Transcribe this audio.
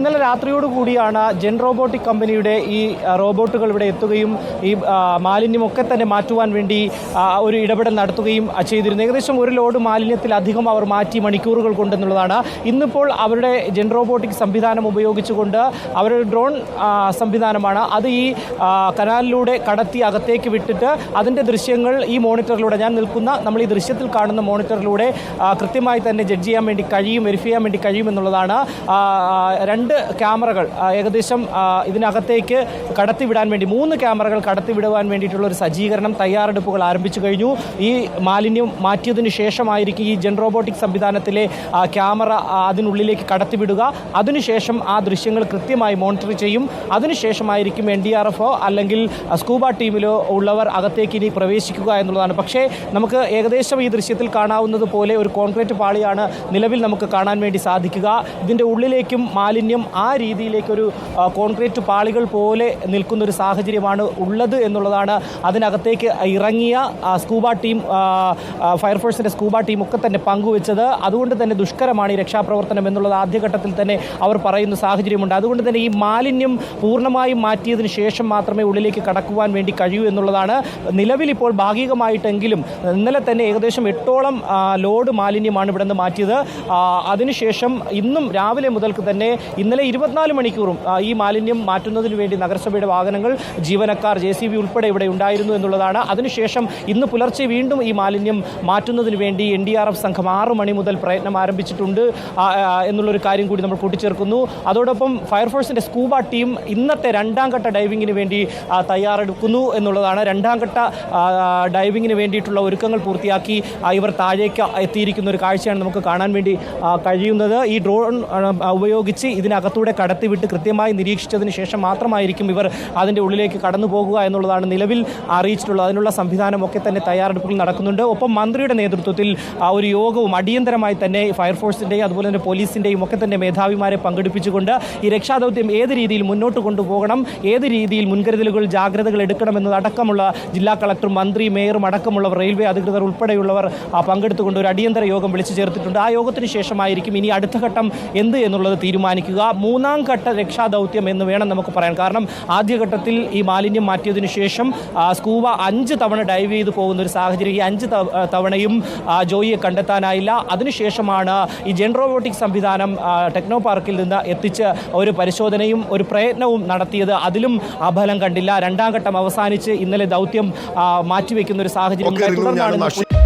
ഇന്നലെ രാത്രിയോടുകൂടിയാണ് gen robotic കമ്പനിയുടെ ഈ റോബോട്ടുകൾ ഇവിടെ എത്തുകയും ഈ മാലിന്യമൊക്കെ തന്നെ മാറ്റുവാൻ വേണ്ടി ഒരു ഇടപെടൽ നടത്തുകയും ചെയ്തിരുന്നു. ഏകദേശം ഒരു ലോഡ് മാലിന്യത്തിലധികം അവർ മാറ്റി മണിക്കൂറുകൾ കൊണ്ടെന്നുള്ളതാണ്. ഇന്നിപ്പോൾ അവരുടെ ജെൻ റോബോട്ടിക് സംവിധാനം ഉപയോഗിച്ചുകൊണ്ട് അവരുടെ ഡ്രോൺ സംവിധാനമാണ് അത് ഈ കനാലിലൂടെ കടത്തി അകത്തേക്ക് വിട്ടിട്ട് അതിൻ്റെ ദൃശ്യങ്ങൾ ഈ മോണിറ്ററിലൂടെ നമ്മൾ ഈ ദൃശ്യത്തിൽ കാണുന്ന മോണിറ്ററിലൂടെ കൃത്യമായി തന്നെ ജഡ്ജ് ചെയ്യാൻ വേണ്ടി കഴിയും, വെരിഫൈ ചെയ്യാൻ വേണ്ടി കഴിയുമെന്നുള്ളതാണ്. രണ്ട് ക്യാമറകൾ ഏകദേശം ഇതിനകത്തേക്ക് കടത്തിവിടാൻ വേണ്ടി 3 ക്യാമറകൾ കടത്തിവിടുവാൻ വേണ്ടിയിട്ടുള്ള ഒരു സജ്ജീകരണം തയ്യാറെടുപ്പുകൾ ആരംഭിച്ചു കഴിഞ്ഞു. ഈ മാലിന്യം മാറ്റിയതിനു ശേഷമായിരിക്കും ഈ ജെൻ റോബോട്ടിക് സംവിധാനത്തിലെ ക്യാമറ അതിനുള്ളിലേക്ക് കടത്തിവിടുക. അതിനുശേഷം ആ ദൃശ്യങ്ങൾ കൃത്യമായി മോണിറ്റർ ചെയ്യും. അതിനുശേഷമായിരിക്കും NDRF അല്ലെങ്കിൽ സ്കൂബ ടീമിലോ ഉള്ളവർ അകത്തേക്ക് ഇനി പ്രവേശിക്കുക എന്നുള്ളതാണ്. പക്ഷേ നമുക്ക് ഏകദേശം ഈ ദൃശ്യത്തിൽ കാണാവുന്നത് പോലെ ഒരു കോൺക്രീറ്റ് പാളിയാണ് നിലവിൽ നമുക്ക് കാണാൻ വേണ്ടി സാധിക്കുക. ഇതിൻ്റെ ഉള്ളിലേക്കും മാലിന്യം ആ രീതിയിലേക്കൊരു കോൺക്രീറ്റ് പാളികൾ പോലെ നിൽക്കുന്നൊരു സാഹചര്യമാണ് ഉള്ളത് എന്നുള്ളതാണ് അതിനകത്തേക്ക് ഇറങ്ങിയ സ്കൂബ ടീം, ഫയർഫോഴ്സിൻ്റെ സ്കൂബ ടീം ഒക്കെ തന്നെ പങ്കുവെച്ചത്. അതുകൊണ്ട് തന്നെ ദുഷ്കരമാണ് ഈ രക്ഷാപ്രവർത്തനം എന്നുള്ളത് ആദ്യഘട്ടത്തിൽ തന്നെ അവർ പറയുന്ന സാഹചര്യമുണ്ട്. അതുകൊണ്ട് തന്നെ ഈ മാലിന്യം പൂർണ്ണമായും മാറ്റിയതിന് ശേഷം മാത്രമേ ഉള്ളിലേക്ക് കടക്കുവാൻ വേണ്ടി കഴിയൂ എന്നുള്ളതാണ്. നിലവിലിപ്പോൾ ഭാഗികമായിട്ടെങ്കിലും ഇന്നലെ തന്നെ ഏകദേശം 8ഓളം ലോഡ് മാലിന്യമാണ് ഇവിടെ നിന്ന് മാറ്റിയത്. അതിനുശേഷം ഇന്നും രാവിലെ മുതൽക്ക് തന്നെ ഇന്നലെ 24 മണിക്കൂറും ഈ മാലിന്യം മാറ്റുന്നതിന് വേണ്ടി നഗരസഭയുടെ വാഹനങ്ങൾ, ജീവനക്കാർ, JCB ഉൾപ്പെടെ ഇവിടെ ഉണ്ടായിരുന്നു എന്നുള്ളതാണ്. അതിനുശേഷം ഇന്ന് പുലർച്ചെ വീണ്ടും ഈ മാലിന്യം മാറ്റുന്നതിന് വേണ്ടി NDRF സംഘം 6 മണി മുതൽ പ്രയത്നം ആരംഭിച്ചിട്ടുണ്ട് എന്നുള്ളൊരു കാര്യം കൂടി നമ്മൾ കൂട്ടിച്ചേർക്കുന്നു. അതോടൊപ്പം ഫയർഫോഴ്സിൻ്റെ സ്കൂബ ടീം ഇന്നത്തെ 2ാം ഘട്ട ഡൈവിങ്ങിന് വേണ്ടി തയ്യാറെടുക്കുന്നു എന്നുള്ളതാണ്. 2ാം ഘട്ട ഡൈവിങ്ങിന് വേണ്ടിയിട്ടുള്ള ഒരുക്കങ്ങൾ പൂർത്തിയാക്കി ഇവർ താഴേക്ക് എത്തിയിരിക്കുന്ന ഒരു കാഴ്ചയാണ് നമുക്ക് കാണാൻ വേണ്ടി കഴിയുന്നത്. ഈ ഡ്രോൺ ഉപയോഗിച്ച് ഇതിനകത്തൂടെ കടത്തിവിട്ട് കൃത്യമായി നിരീക്ഷിച്ചതിന് ശേഷം മാത്രമായിരിക്കും ഇവർ അതിൻ്റെ ഉള്ളിലേക്ക് കടന്നു പോകുക എന്നുള്ളതാണ് നിലവിൽ അറിയിച്ചിട്ടുള്ളത്. അതിനുള്ള സംവിധാനമൊക്കെ തന്നെ തയ്യാറെടുപ്പുകൾ നടക്കുന്നുണ്ട്. ഒപ്പം മന്ത്രിയുടെ നേതൃത്വത്തിൽ ഒരു യോഗവും അടിയന്തരമായി തന്നെ ഫയർഫോഴ്സിൻ്റെയും അതുപോലെ തന്നെ പോലീസിൻ്റെയും ഒക്കെ തന്നെ മേധാവിമാരെ പങ്കെടുപ്പിച്ചുകൊണ്ട് ഈ രക്ഷാദൗത്യം ഏത് രീതിയിൽ മുന്നോട്ട് കൊണ്ടുപോകണം, ഏത് രീതിയിൽ മുൻകരുതലുകൾ, ജാഗ്രതകൾ എടുക്കണമെന്നതടക്കമുള്ള ജില്ലാ കളക്ടർ, മന്ത്രി, മേയറും അടക്കമുള്ളവർ, റെയിൽവേ അധികൃതർ ഉൾപ്പെടെയുള്ളവർ പങ്കെടുത്തുകൊണ്ട് ഒരു അടിയന്തര യോഗം വിളിച്ചു ചേർത്തിട്ടുണ്ട്. ആ യോഗത്തിന് ശേഷമായിരിക്കും ഇനി അടുത്ത ഘട്ടം എന്ത് എന്നുള്ളത് തീരുമാനിക്കുക. 3ാം ഘട്ട രക്ഷാദൗത്യം എന്ന് വേണം നമുക്ക് പറയാൻ. കാരണം ആദ്യഘട്ടത്തിൽ ഈ മാലിന്യം മാറ്റിയതിനു ശേഷം സ്കൂബ 5 തവണ ഡൈവ് ചെയ്ത് പോകുന്ന ഒരു സാഹചര്യം. ഈ 5 തവണയും ജോയിയെ കണ്ടെത്താനായില്ല. അതിനുശേഷമാണ് ഈ ജെൻ റോബോട്ടിക് സംവിധാനം ടെക്നോ പാർക്കിൽ നിന്ന് എത്തിച്ച് ഒരു പരിശോധനയും ഒരു പ്രയത്നവും നടത്തിയത്. അതിലും ഫലം കണ്ടില്ല. 2ാം ഘട്ടം അവസാനിച്ച് ഇന്നലെ ദൗത്യം മാറ്റിവെക്കുന്ന ഒരു സാഹചര്യം തുടർന്നാണ്